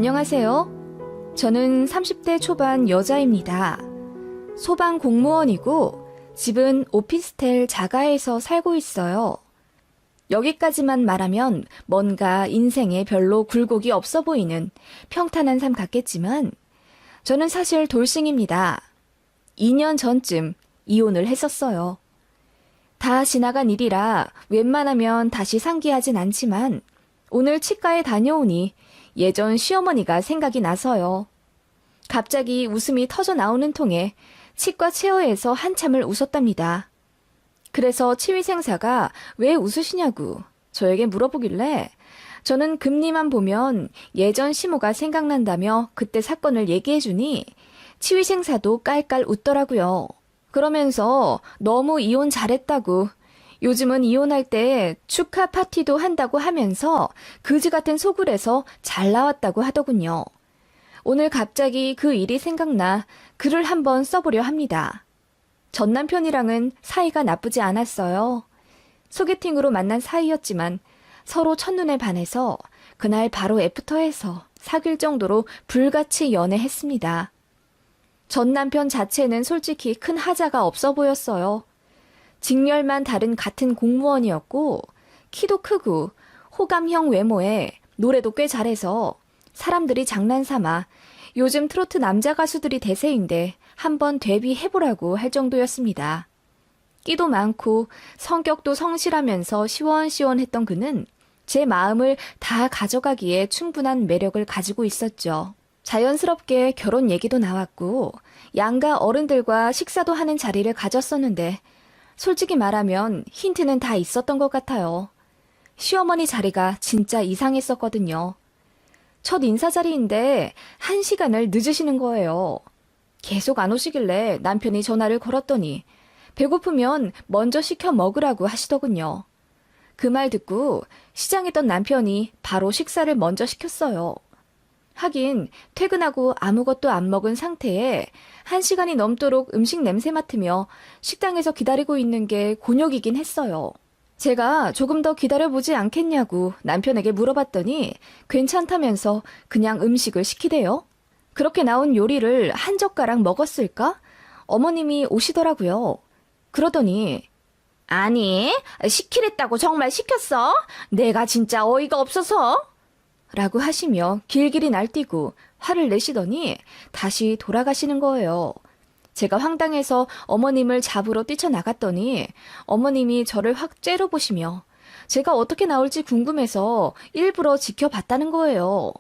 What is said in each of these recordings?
안녕하세요. 저는 30대 초반 여자입니다. 소방 공무원이고 집은 오피스텔 자가에서 살고 있어요. 여기까지만 말하면 뭔가 인생에 별로 굴곡이 없어 보이는 평탄한 삶 같겠지만 저는 사실 돌싱입니다. 2년 전쯤 이혼을 했었어요. 다 지나간 일이라 웬만하면 다시 상기하진 않지만 오늘 치과에 다녀오니 예전 시어머니가 생각이 나서요. 갑자기 웃음이 터져 나오는 통에 치과 체어에서 한참을 웃었답니다. 그래서 치위생사가 왜 웃으시냐고 저에게 물어보길래 저는 금리만 보면 예전 시모가 생각난다며 그때 사건을 얘기해주니 치위생사도 깔깔 웃더라고요. 그러면서 너무 이혼 잘했다고 요즘은 이혼할 때 축하 파티도 한다고 하면서 그지 같은 소굴에서 잘 나왔다고 하더군요. 오늘 갑자기 그 일이 생각나 글을 한번 써보려 합니다. 전 남편이랑은 사이가 나쁘지 않았어요. 소개팅으로 만난 사이였지만 서로 첫눈에 반해서 그날 바로 애프터해서 사귈 정도로 불같이 연애했습니다. 전 남편 자체는 솔직히 큰 하자가 없어 보였어요. 직렬만 다른 같은 공무원이었고 키도 크고 호감형 외모에 노래도 꽤 잘해서 사람들이 장난삼아 요즘 트로트 남자 가수들이 대세인데 한번 데뷔해보라고 할 정도였습니다. 끼도 많고 성격도 성실하면서 시원시원했던 그는 제 마음을 다 가져가기에 충분한 매력을 가지고 있었죠. 자연스럽게 결혼 얘기도 나왔고 양가 어른들과 식사도 하는 자리를 가졌었는데 솔직히 말하면 힌트는 다 있었던 것 같아요. 시어머니 자리가 진짜 이상했었거든요. 첫 인사 자리인데 1시간을 늦으시는 거예요. 계속 안 오시길래 남편이 전화를 걸었더니 배고프면 먼저 시켜 먹으라고 하시더군요. 그 말 듣고 시장했던 남편이 바로 식사를 먼저 시켰어요. 하긴 퇴근하고 아무것도 안 먹은 상태에 1시간이 넘도록 음식 냄새 맡으며 식당에서 기다리고 있는 게 곤욕이긴 했어요. 제가 조금 더 기다려보지 않겠냐고 남편에게 물어봤더니 괜찮다면서 그냥 음식을 시키대요. 그렇게 나온 요리를 한 젓가락 먹었을까? 어머님이 오시더라고요. 그러더니 아니, 시키랬다고 정말 시켰어? 내가 진짜 어이가 없어서? 라고 하시며 길길이 날뛰고 화를 내시더니 다시 돌아가시는 거예요. 제가 황당해서 어머님을 잡으러 뛰쳐나갔더니 어머님이 저를 확 째려보시며 제가 어떻게 나올지 궁금해서 일부러 지켜봤다는 거예요.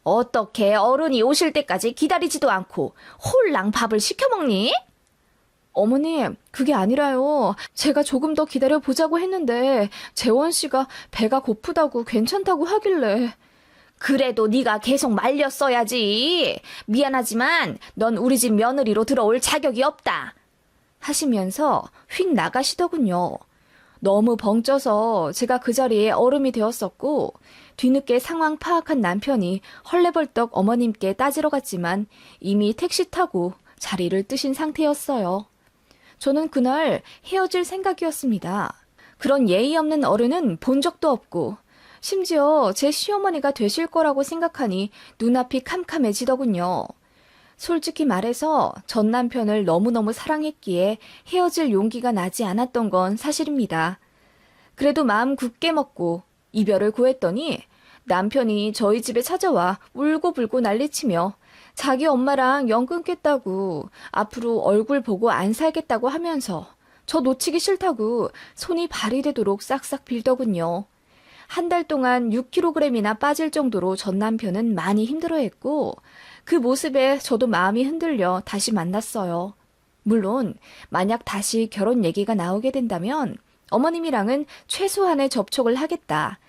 어떻게 어른이 오실 때까지 기다리지도 않고 홀랑 밥을 시켜 먹니? 어머님, 그게 아니라요. 제가 조금 더 기다려보자고 했는데 재원 씨가 배가 고프다고 괜찮다고 하길래. 그래도 네가 계속 말렸어야지. 미안하지만 넌 우리 집 며느리로 들어올 자격이 없다. 하시면서 휙 나가시더군요. 너무 벙쪄서 제가 그 자리에 얼음이 되었었고 뒤늦게 상황 파악한 남편이 헐레벌떡 어머님께 따지러 갔지만 이미 택시 타고 자리를 뜨신 상태였어요. 저는 그날 헤어질 생각이었습니다. 그런 예의 없는 어른은 본 적도 없고 심지어 제 시어머니가 되실 거라고 생각하니 눈앞이 캄캄해지더군요. 솔직히 말해서 전 남편을 너무너무 사랑했기에 헤어질 용기가 나지 않았던 건 사실입니다. 그래도 마음 굳게 먹고 이별을 고했더니 남편이 저희 집에 찾아와 울고불고 난리치며 자기 엄마랑 연 끊겠다고 앞으로 얼굴 보고 안 살겠다고 하면서 저 놓치기 싫다고 손이 발이 되도록 싹싹 빌더군요. 한 달 동안 6kg이나 빠질 정도로 전 남편은 많이 힘들어했고 그 모습에 저도 마음이 흔들려 다시 만났어요. 물론 만약 다시 결혼 얘기가 나오게 된다면 어머님이랑은 최소한의 접촉을 하겠다.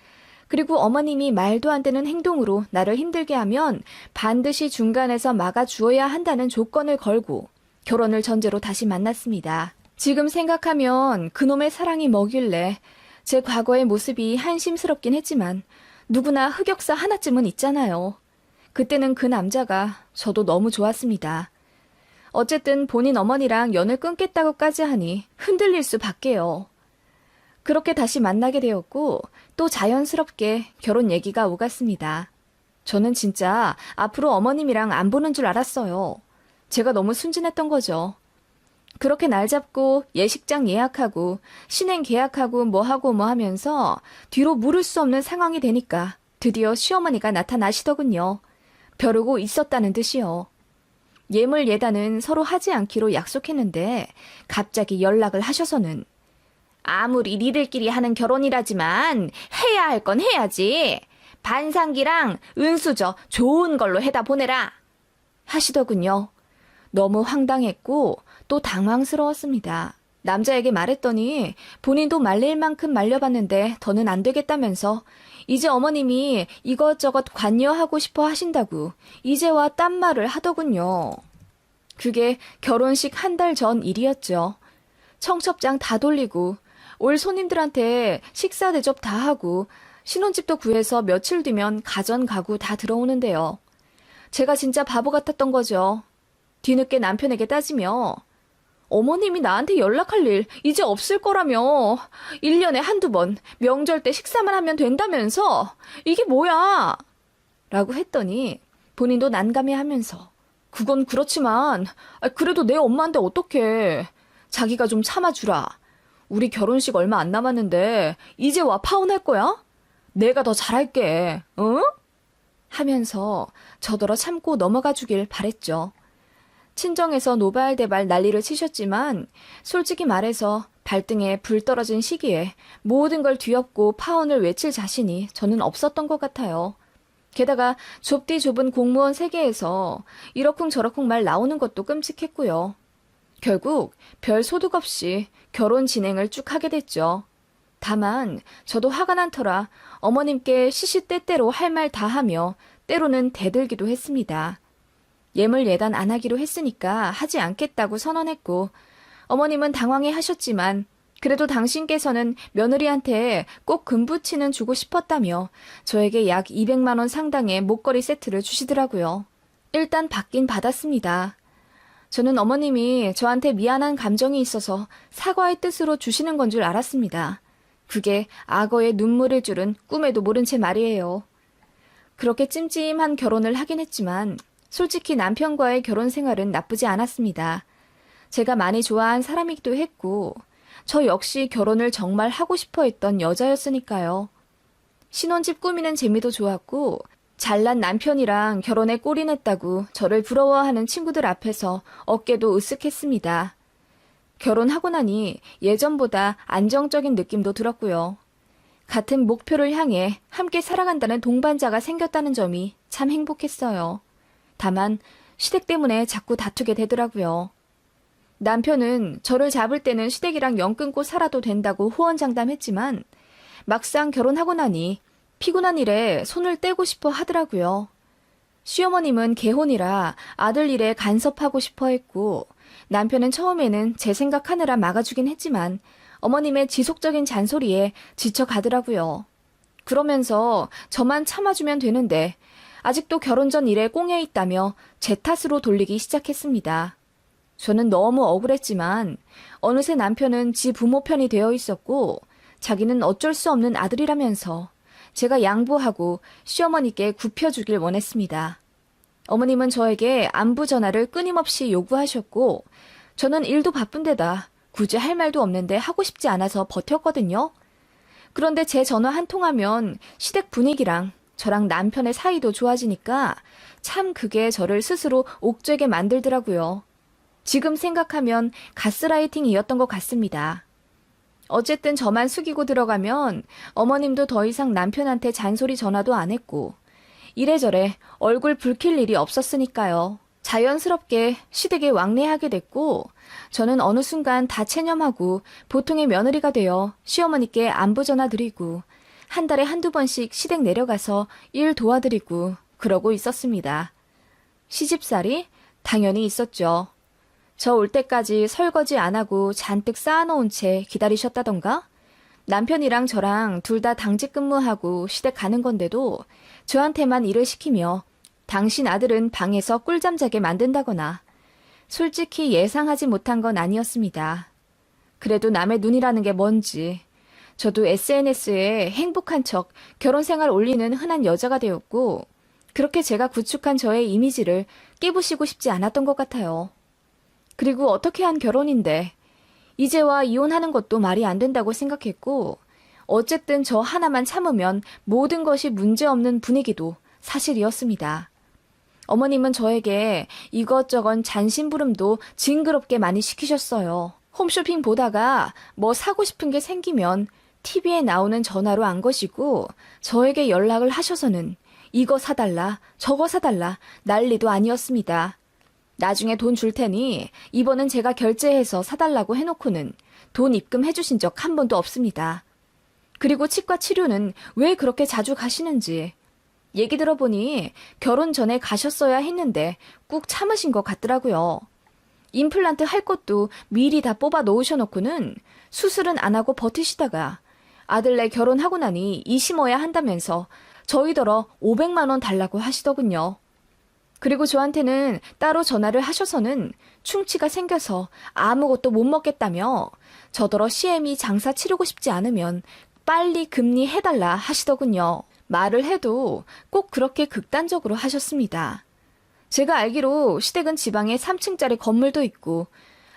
그리고 어머님이 말도 안 되는 행동으로 나를 힘들게 하면 반드시 중간에서 막아주어야 한다는 조건을 걸고 결혼을 전제로 다시 만났습니다. 지금 생각하면 그놈의 사랑이 뭐길래 제 과거의 모습이 한심스럽긴 했지만 누구나 흑역사 하나쯤은 있잖아요. 그때는 그 남자가 저도 너무 좋았습니다. 어쨌든 본인 어머니랑 연을 끊겠다고까지 하니 흔들릴 수밖에요. 그렇게 다시 만나게 되었고 또 자연스럽게 결혼 얘기가 오갔습니다. 저는 진짜 앞으로 어머님이랑 안 보는 줄 알았어요. 제가 너무 순진했던 거죠. 그렇게 날 잡고 예식장 예약하고 신행 계약하고 뭐 하고 뭐 하면서 뒤로 물을 수 없는 상황이 되니까 드디어 시어머니가 나타나시더군요. 벼르고 있었다는 듯이요. 예물 예단은 서로 하지 않기로 약속했는데 갑자기 연락을 하셔서는 아무리 니들끼리 하는 결혼이라지만 해야 할 건 해야지. 반상기랑 은수저 좋은 걸로 해다 보내라. 하시더군요. 너무 황당했고 또 당황스러웠습니다. 남자에게 말했더니 본인도 말릴 만큼 말려봤는데 더는 안 되겠다면서 이제 어머님이 이것저것 관여하고 싶어 하신다고 이제와 딴 말을 하더군요. 그게 결혼식 한 달 전 일이었죠. 청첩장 다 돌리고 올 손님들한테 식사 대접 다 하고 신혼집도 구해서 며칠 뒤면 가전 가구 다 들어오는데요. 제가 진짜 바보 같았던 거죠. 뒤늦게 남편에게 따지며 어머님이 나한테 연락할 일 이제 없을 거라며 1년에 한두 번 명절 때 식사만 하면 된다면서 이게 뭐야? 라고 했더니 본인도 난감해하면서 그건 그렇지만 그래도 내 엄마인데 어떡해. 자기가 좀 참아주라. 우리 결혼식 얼마 안 남았는데 이제 와 파혼할 거야? 내가 더 잘할게. 응? 하면서 저더러 참고 넘어가 주길 바랬죠. 친정에서 노발대발 난리를 치셨지만 솔직히 말해서 발등에 불 떨어진 시기에 모든 걸 뒤엎고 파혼을 외칠 자신이 저는 없었던 것 같아요. 게다가 좁디 좁은 공무원 세계에서 이러쿵저러쿵 말 나오는 것도 끔찍했고요. 결국 별 소득 없이 결혼 진행을 쭉 하게 됐죠. 다만 저도 화가 난 터라 어머님께 시시때때로 할 말 다 하며 때로는 대들기도 했습니다. 예물 예단 안 하기로 했으니까 하지 않겠다고 선언했고 어머님은 당황해 하셨지만 그래도 당신께서는 며느리한테 꼭 금부치는 주고 싶었다며 저에게 약 200만 원 상당의 목걸이 세트를 주시더라고요. 일단 받긴 받았습니다. 저는 어머님이 저한테 미안한 감정이 있어서 사과의 뜻으로 주시는 건 줄 알았습니다. 그게 악어의 눈물을 줄은 꿈에도 모른 채 말이에요. 그렇게 찜찜한 결혼을 하긴 했지만 솔직히 남편과의 결혼 생활은 나쁘지 않았습니다. 제가 많이 좋아한 사람이기도 했고 저 역시 결혼을 정말 하고 싶어 했던 여자였으니까요. 신혼집 꾸미는 재미도 좋았고 잘난 남편이랑 결혼에 꼴이냈다고 저를 부러워하는 친구들 앞에서 어깨도 으쓱했습니다. 결혼하고 나니 예전보다 안정적인 느낌도 들었고요. 같은 목표를 향해 함께 살아간다는 동반자가 생겼다는 점이 참 행복했어요. 다만 시댁 때문에 자꾸 다투게 되더라고요. 남편은 저를 잡을 때는 시댁이랑 연 끊고 살아도 된다고 호언장담했지만 막상 결혼하고 나니 피곤한 일에 손을 떼고 싶어 하더라고요. 시어머님은 개혼이라 아들 일에 간섭하고 싶어 했고 남편은 처음에는 제 생각하느라 막아주긴 했지만 어머님의 지속적인 잔소리에 지쳐가더라고요. 그러면서 저만 참아주면 되는데 아직도 결혼 전 일에 꽁에 있다며 제 탓으로 돌리기 시작했습니다. 저는 너무 억울했지만 어느새 남편은 지 부모 편이 되어 있었고 자기는 어쩔 수 없는 아들이라면서 제가 양보하고 시어머니께 굽혀주길 원했습니다. 어머님은 저에게 안부 전화를 끊임없이 요구하셨고 저는 일도 바쁜데다 굳이 할 말도 없는데 하고 싶지 않아서 버텼거든요. 그런데 제 전화 한 통하면 시댁 분위기랑 저랑 남편의 사이도 좋아지니까 참 그게 저를 스스로 옥죄게 만들더라고요. 지금 생각하면 가스라이팅이었던 것 같습니다. 어쨌든 저만 숙이고 들어가면 어머님도 더 이상 남편한테 잔소리 전화도 안 했고 이래저래 얼굴 붉힐 일이 없었으니까요. 자연스럽게 시댁에 왕래하게 됐고 저는 어느 순간 다 체념하고 보통의 며느리가 되어 시어머니께 안부 전화 드리고 한 달에 한두 번씩 시댁 내려가서 일 도와드리고 그러고 있었습니다. 시집살이 당연히 있었죠. 저 올 때까지 설거지 안 하고 잔뜩 쌓아놓은 채 기다리셨다던가? 남편이랑 저랑 둘 다 당직 근무하고 시댁 가는 건데도 저한테만 일을 시키며 당신 아들은 방에서 꿀잠 자게 만든다거나 솔직히 예상하지 못한 건 아니었습니다. 그래도 남의 눈이라는 게 뭔지 저도 SNS에 행복한 척 결혼 생활 올리는 흔한 여자가 되었고 그렇게 제가 구축한 저의 이미지를 깨부시고 싶지 않았던 것 같아요. 그리고 어떻게 한 결혼인데 이제와 이혼하는 것도 말이 안 된다고 생각했고 어쨌든 저 하나만 참으면 모든 것이 문제없는 분위기도 사실이었습니다. 어머님은 저에게 이것저것 잔심부름도 징그럽게 많이 시키셨어요. 홈쇼핑 보다가 뭐 사고 싶은 게 생기면 TV에 나오는 전화로 안 것이고 저에게 연락을 하셔서는 이거 사달라 저거 사달라 난리도 아니었습니다. 나중에 돈 줄 테니 이번은 제가 결제해서 사달라고 해놓고는 돈 입금해 주신 적 한 번도 없습니다. 그리고 치과 치료는 왜 그렇게 자주 가시는지 얘기 들어보니 결혼 전에 가셨어야 했는데 꾹 참으신 것 같더라고요. 임플란트 할 것도 미리 다 뽑아 놓으셔놓고는 수술은 안 하고 버티시다가 아들네 결혼하고 나니 이 심어야 한다면서 저희더러 500만 원 달라고 하시더군요. 그리고 저한테는 따로 전화를 하셔서는 충치가 생겨서 아무것도 못 먹겠다며 저더러 CME 장사 치르고 싶지 않으면 빨리 금리해달라 하시더군요. 말을 해도 꼭 그렇게 극단적으로 하셨습니다. 제가 알기로 시댁은 지방에 3층짜리 건물도 있고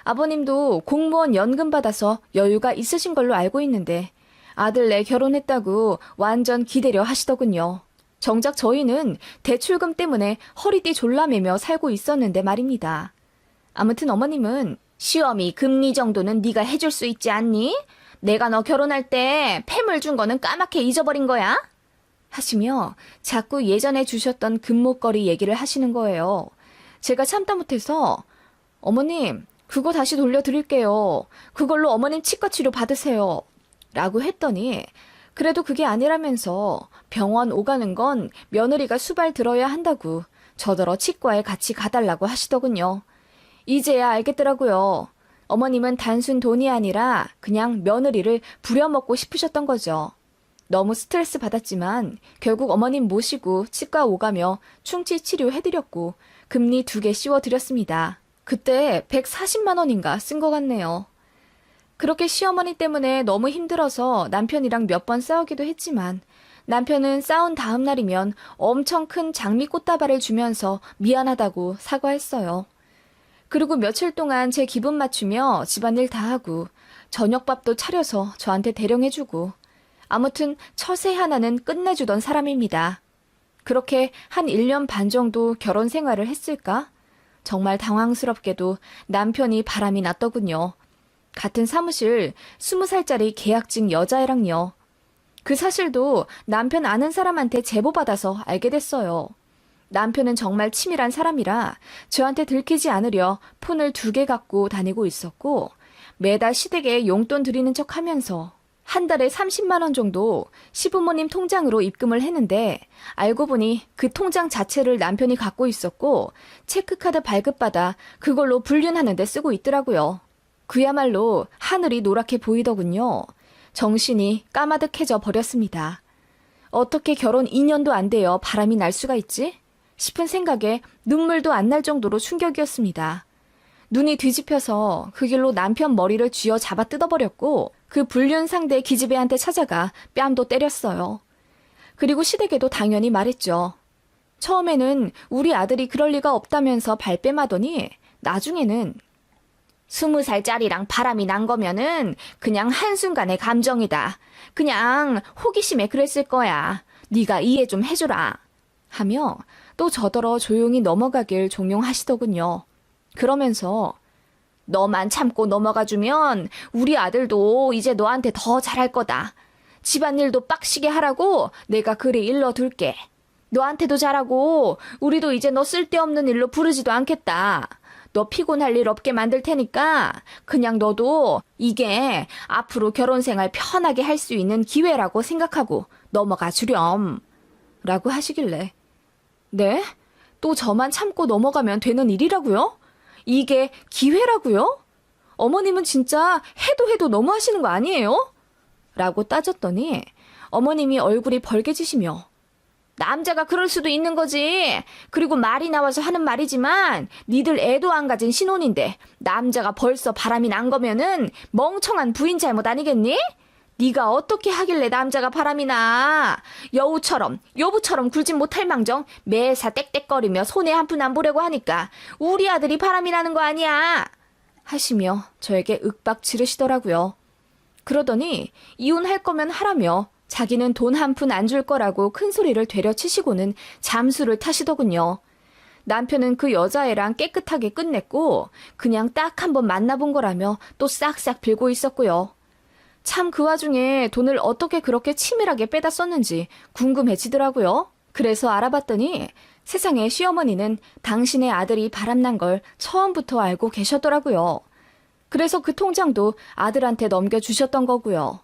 아버님도 공무원 연금 받아서 여유가 있으신 걸로 알고 있는데 아들네 결혼했다고 완전 기대려 하시더군요. 정작 저희는 대출금 때문에 허리띠 졸라매며 살고 있었는데 말입니다. 아무튼 어머님은 시어미 금리 정도는 네가 해줄 수 있지 않니? 내가 너 결혼할 때 폐물 준 거는 까맣게 잊어버린 거야? 하시며 자꾸 예전에 주셨던 금목걸이 얘기를 하시는 거예요. 제가 참다 못해서 어머님 그거 다시 돌려드릴게요. 그걸로 어머님 치과 치료 받으세요. 라고 했더니 그래도 그게 아니라면서 병원 오가는 건 며느리가 수발 들어야 한다고 저더러 치과에 같이 가달라고 하시더군요. 이제야 알겠더라고요. 어머님은 단순 돈이 아니라 그냥 며느리를 부려먹고 싶으셨던 거죠. 너무 스트레스 받았지만 결국 어머님 모시고 치과 오가며 충치 치료 해드렸고 금리 2개 씌워드렸습니다. 그때 140만 원인가 쓴 것 같네요. 그렇게 시어머니 때문에 너무 힘들어서 남편이랑 몇 번 싸우기도 했지만 남편은 싸운 다음 날이면 엄청 큰 장미 꽃다발을 주면서 미안하다고 사과했어요. 그리고 며칠 동안 제 기분 맞추며 집안일 다 하고 저녁밥도 차려서 저한테 대령해주고 아무튼 처세 하나는 끝내주던 사람입니다. 그렇게 한 1년 반 정도 결혼 생활을 했을까? 정말 당황스럽게도 남편이 바람이 났더군요. 같은 사무실 20살짜리 계약직 여자애랑요. 그 사실도 남편 아는 사람한테 제보받아서 알게 됐어요. 남편은 정말 치밀한 사람이라 저한테 들키지 않으려 폰을 2개 갖고 다니고 있었고 매달 시댁에 용돈 드리는 척 하면서 한 달에 30만 원 정도 시부모님 통장으로 입금을 했는데 알고 보니 그 통장 자체를 남편이 갖고 있었고 체크카드 발급받아 그걸로 불륜하는 데 쓰고 있더라고요. 그야말로 하늘이 노랗게 보이더군요. 정신이 까마득해져 버렸습니다. 어떻게 결혼 2년도 안 되어 바람이 날 수가 있지? 싶은 생각에 눈물도 안 날 정도로 충격이었습니다. 눈이 뒤집혀서 그 길로 남편 머리를 쥐어 잡아 뜯어버렸고 그 불륜 상대 기집애한테 찾아가 뺨도 때렸어요. 그리고 시댁에도 당연히 말했죠. 처음에는 우리 아들이 그럴 리가 없다면서 발뺌하더니 나중에는 20살짜리랑 바람이 난 거면은 그냥 한순간의 감정이다. 그냥 호기심에 그랬을 거야. 네가 이해 좀 해주라. 하며 또 저더러 조용히 넘어가길 종용하시더군요. 그러면서 너만 참고 넘어가주면 우리 아들도 이제 너한테 더 잘할 거다. 집안일도 빡시게 하라고 내가 그리 일러둘게. 너한테도 잘하고 우리도 이제 너 쓸데없는 일로 부르지도 않겠다. 너 피곤할 일 없게 만들 테니까 그냥 너도 이게 앞으로 결혼 생활 편하게 할 수 있는 기회라고 생각하고 넘어가 주렴. 라고 하시길래 네? 또 저만 참고 넘어가면 되는 일이라고요? 이게 기회라고요? 어머님은 진짜 해도 너무 하시는 거 아니에요? 라고 따졌더니 어머님이 얼굴이 벌개지시며 남자가 그럴 수도 있는 거지. 그리고 말이 나와서 하는 말이지만 니들 애도 안 가진 신혼인데 남자가 벌써 바람이 난 거면은 멍청한 부인 잘못 아니겠니? 네가 어떻게 하길래 남자가 바람이 나? 여부처럼 굴진 못할 망정 매사 떽떽거리며 손에 한 푼 안 보려고 하니까 우리 아들이 바람이 나는 거 아니야? 하시며 저에게 윽박 지르시더라고요. 그러더니 이혼할 거면 하라며 자기는 돈 한 푼 안 줄 거라고 큰 소리를 되려치시고는 잠수를 타시더군요. 남편은 그 여자애랑 깨끗하게 끝냈고 그냥 딱 한 번 만나본 거라며 또 싹싹 빌고 있었고요. 참 그 와중에 돈을 어떻게 그렇게 치밀하게 빼다 썼는지 궁금해지더라고요. 그래서 알아봤더니 세상에 시어머니는 당신의 아들이 바람난 걸 처음부터 알고 계셨더라고요. 그래서 그 통장도 아들한테 넘겨주셨던 거고요.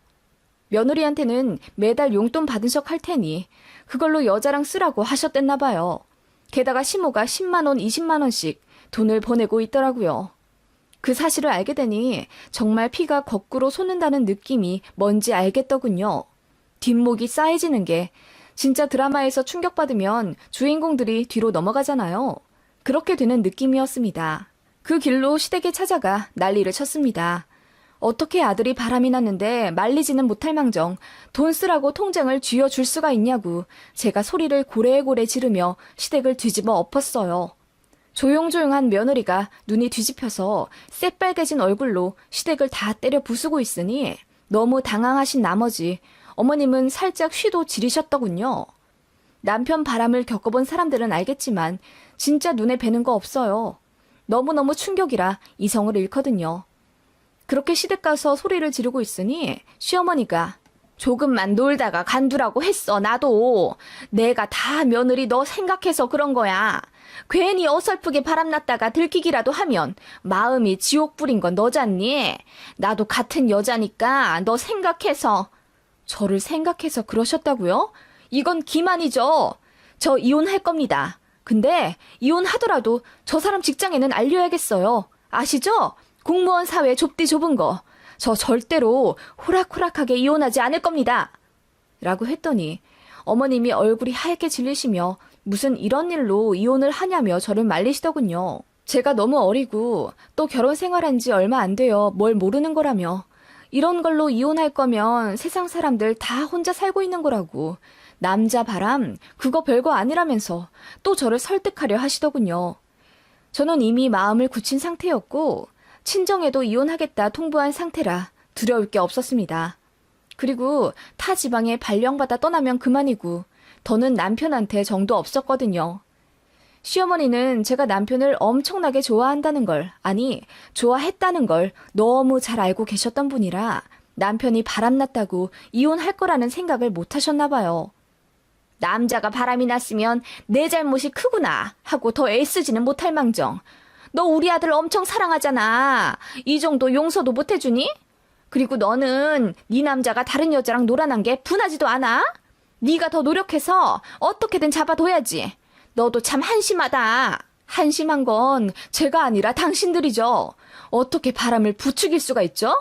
며느리한테는 매달 용돈 받은 척 할 테니 그걸로 여자랑 쓰라고 하셨댔나 봐요. 게다가 시모가 10만 원, 20만 원씩 돈을 보내고 있더라고요. 그 사실을 알게 되니 정말 피가 거꾸로 솟는다는 느낌이 뭔지 알겠더군요. 뒷목이 싸해지는 게 진짜 드라마에서 충격받으면 주인공들이 뒤로 넘어가잖아요. 그렇게 되는 느낌이었습니다. 그 길로 시댁에 찾아가 난리를 쳤습니다. 어떻게 아들이 바람이 났는데 말리지는 못할 망정 돈 쓰라고 통장을 쥐어줄 수가 있냐고 제가 소리를 고래고래 지르며 시댁을 뒤집어 엎었어요. 조용조용한 며느리가 눈이 뒤집혀서 새빨개진 얼굴로 시댁을 다 때려 부수고 있으니 너무 당황하신 나머지 어머님은 살짝 쉬도 지리셨더군요. 남편 바람을 겪어본 사람들은 알겠지만 진짜 눈에 뵈는 거 없어요. 너무너무 충격이라 이성을 잃거든요. 그렇게 시댁 가서 소리를 지르고 있으니 시어머니가 조금만 놀다가 간두라고 했어. 나도. 내가 다 며느리 너 생각해서 그런 거야. 괜히 어설프게 바람났다가 들키기라도 하면 마음이 지옥 불인 건 너잖니. 나도 같은 여자니까 너 생각해서. 저를 생각해서 그러셨다고요? 이건 기만이죠. 저 이혼할 겁니다. 근데 이혼하더라도 저 사람 직장에는 알려야겠어요. 아시죠? 공무원 사회 좁디 좁은 거. 저 절대로 호락호락하게 이혼하지 않을 겁니다. 라고 했더니 어머님이 얼굴이 하얗게 질리시며 무슨 이런 일로 이혼을 하냐며 저를 말리시더군요. 제가 너무 어리고 또 결혼 생활한 지 얼마 안 돼요. 뭘 모르는 거라며. 이런 걸로 이혼할 거면 세상 사람들 다 혼자 살고 있는 거라고. 남자 바람 그거 별거 아니라면서 또 저를 설득하려 하시더군요. 저는 이미 마음을 굳힌 상태였고 친정에도 이혼하겠다 통보한 상태라 두려울 게 없었습니다. 그리고 타 지방에 발령받아 떠나면 그만이고 더는 남편한테 정도 없었거든요. 시어머니는 제가 남편을 엄청나게 좋아한다는 걸, 아니 좋아했다는 걸 너무 잘 알고 계셨던 분이라 남편이 바람났다고 이혼할 거라는 생각을 못 하셨나 봐요. 남자가 바람이 났으면 내 잘못이 크구나 하고 더 애쓰지는 못할 망정. 너 우리 아들 엄청 사랑하잖아. 이 정도 용서도 못 해주니? 그리고 너는 네 남자가 다른 여자랑 놀아난 게 분하지도 않아? 네가 더 노력해서 어떻게든 잡아둬야지. 너도 참 한심하다. 한심한 건 제가 아니라 당신들이죠. 어떻게 바람을 부추길 수가 있죠?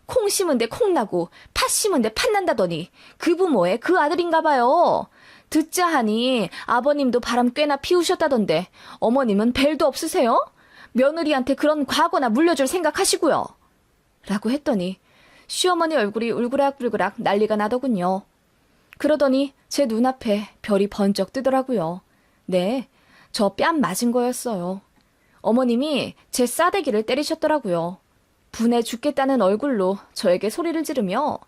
콩 심은데 콩 나고 팥 심은데 팥 난다더니 그 부모의 그 아들인가 봐요. 듣자 하니 아버님도 바람 꽤나 피우셨다던데 어머님은 벨도 없으세요? 며느리한테 그런 과거나 물려줄 생각하시고요. 라고 했더니 시어머니 얼굴이 울그락불그락 난리가 나더군요. 그러더니 제 눈앞에 별이 번쩍 뜨더라고요. 네, 저 뺨 맞은 거였어요. 어머님이 제 싸대기를 때리셨더라고요. 분해 죽겠다는 얼굴로 저에게 소리를 지르며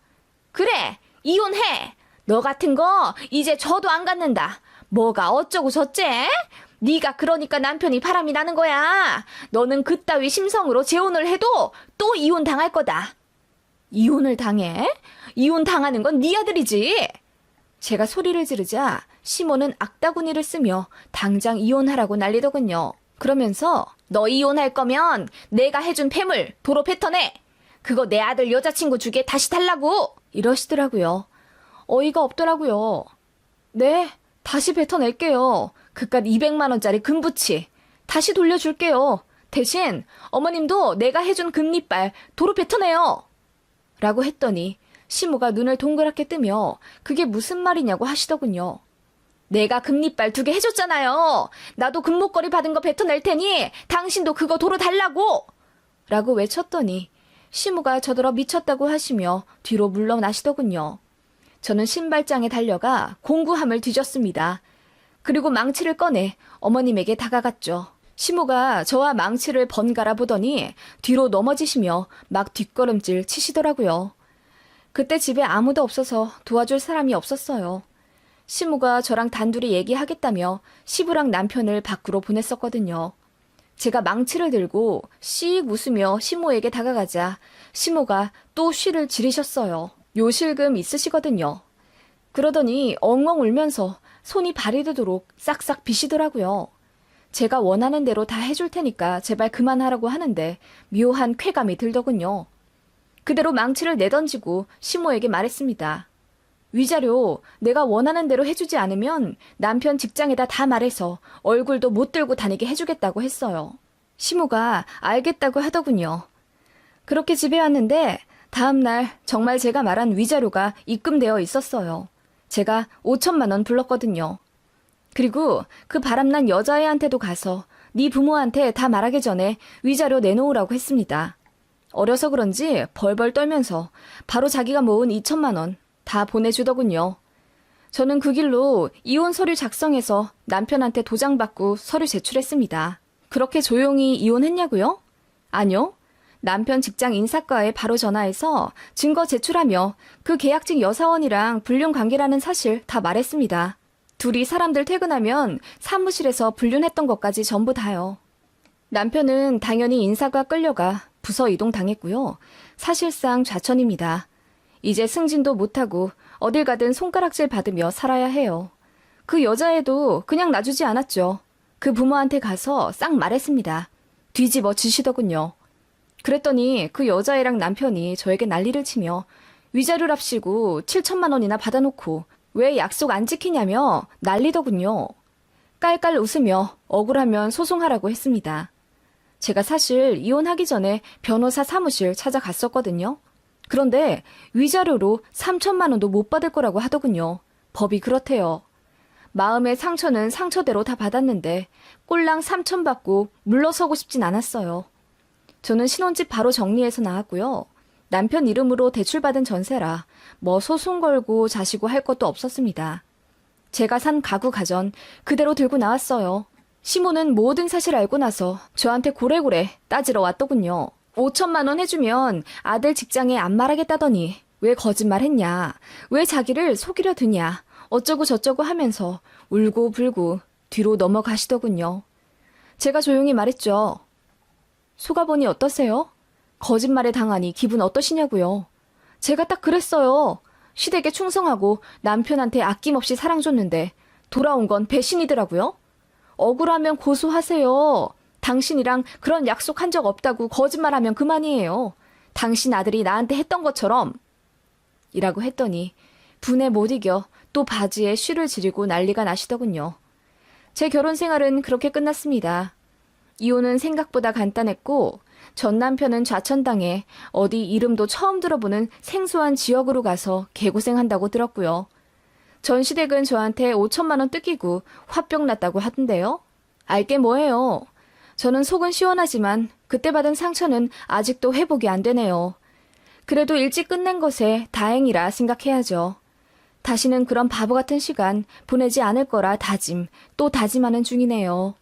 그래, 이혼해! 너 같은 거 이제 저도 안 갖는다. 뭐가 어쩌고 저째? 네가 그러니까 남편이 바람이 나는 거야. 너는 그따위 심성으로 재혼을 해도 또 이혼 당할 거다. 이혼을 당해? 이혼 당하는 건 네 아들이지. 제가 소리를 지르자 시모는 악다구니를 쓰며 당장 이혼하라고 난리더군요. 그러면서 너 이혼할 거면 내가 해준 폐물 도로 뱉어내. 그거 내 아들 여자친구 주게 다시 달라고. 이러시더라고요. 어이가 없더라고요. 네, 다시 뱉어낼게요. 그깟 200만 원짜리 금부치 다시 돌려줄게요. 대신 어머님도 내가 해준 금리빨 도로 뱉어내요. 라고 했더니 시모가 눈을 동그랗게 뜨며 그게 무슨 말이냐고 하시더군요. 내가 금리빨 2개 해줬잖아요. 나도 금목걸이 받은 거 뱉어낼 테니 당신도 그거 도로 달라고. 라고 외쳤더니 시무가 저더러 미쳤다고 하시며 뒤로 물러나시더군요. 저는 신발장에 달려가 공구함을 뒤졌습니다. 그리고 망치를 꺼내 어머님에게 다가갔죠. 시무가 저와 망치를 번갈아 보더니 뒤로 넘어지시며 막 뒷걸음질 치시더라고요. 그때 집에 아무도 없어서 도와줄 사람이 없었어요. 시무가 저랑 단둘이 얘기하겠다며 시부랑 남편을 밖으로 보냈었거든요. 제가 망치를 들고 씩 웃으며 시모에게 다가가자 시모가 또 쉬를 지르셨어요. 요실금 있으시거든요. 그러더니 엉엉 울면서 손이 발이 되도록 싹싹 비시더라고요. 제가 원하는 대로 다 해줄 테니까 제발 그만하라고 하는데 묘한 쾌감이 들더군요. 그대로 망치를 내던지고 시모에게 말했습니다. 위자료 내가 원하는 대로 해주지 않으면 남편 직장에다 다 말해서 얼굴도 못 들고 다니게 해주겠다고 했어요. 시모가 알겠다고 하더군요. 그렇게 집에 왔는데 다음날 정말 제가 말한 위자료가 입금되어 있었어요. 제가 5천만 원 불렀거든요. 그리고 그 바람난 여자애한테도 가서 네 부모한테 다 말하기 전에 위자료 내놓으라고 했습니다. 어려서 그런지 벌벌 떨면서 바로 자기가 모은 2천만 원 다 보내주더군요. 저는 그 길로 이혼 서류 작성해서 남편한테 도장받고 서류 제출했습니다. 그렇게 조용히 이혼했냐고요? 아니요. 남편 직장 인사과에 바로 전화해서 증거 제출하며 그 계약직 여사원이랑 불륜 관계라는 사실 다 말했습니다. 둘이 사람들 퇴근하면 사무실에서 불륜했던 것까지 전부 다요. 남편은 당연히 인사과 끌려가 부서 이동당했고요. 사실상 좌천입니다. 이제 승진도 못하고 어딜 가든 손가락질 받으며 살아야 해요. 그 여자애도 그냥 놔주지 않았죠. 그 부모한테 가서 싹 말했습니다. 뒤집어 지시더군요. 그랬더니 그 여자애랑 남편이 저에게 난리를 치며 위자료랍시고 7천만 원이나 받아놓고 왜 약속 안 지키냐며 난리더군요. 깔깔 웃으며 억울하면 소송하라고 했습니다. 제가 사실 이혼하기 전에 변호사 사무실 찾아갔었거든요. 그런데 위자료로 3천만 원도 못 받을 거라고 하더군요. 법이 그렇대요. 마음의 상처는 상처대로 다 받았는데 꼴랑 3천 받고 물러서고 싶진 않았어요. 저는 신혼집 바로 정리해서 나왔고요. 남편 이름으로 대출받은 전세라 뭐 소송 걸고 자시고 할 것도 없었습니다. 제가 산 가구 가전 그대로 들고 나왔어요. 시모는 모든 사실 알고 나서 저한테 고래고래 따지러 왔더군요. 5천만 원 해주면 아들 직장에 안 말하겠다더니 왜 거짓말했냐, 왜 자기를 속이려 드냐, 어쩌고 저쩌고 하면서 울고 불고 뒤로 넘어가시더군요. 제가 조용히 말했죠. 속아보니 어떠세요? 거짓말에 당하니 기분 어떠시냐고요. 제가 딱 그랬어요. 시댁에 충성하고 남편한테 아낌없이 사랑 줬는데 돌아온 건 배신이더라고요. 억울하면 고소하세요. 당신이랑 그런 약속한 적 없다고 거짓말하면 그만이에요. 당신 아들이 나한테 했던 것처럼. 이라고 했더니 분에 못 이겨 또 바지에 쉬를 지르고 난리가 나시더군요. 제 결혼 생활은 그렇게 끝났습니다. 이혼은 생각보다 간단했고 전 남편은 좌천당해 어디 이름도 처음 들어보는 생소한 지역으로 가서 개고생한다고 들었고요. 전 시댁은 저한테 5천만 원 뜯기고 화병 났다고 하던데요. 알게 뭐예요. 저는 속은 시원하지만 그때 받은 상처는 아직도 회복이 안 되네요. 그래도 일찍 끝낸 것에 다행이라 생각해야죠. 다시는 그런 바보 같은 시간 보내지 않을 거라 다짐, 또 다짐하는 중이네요.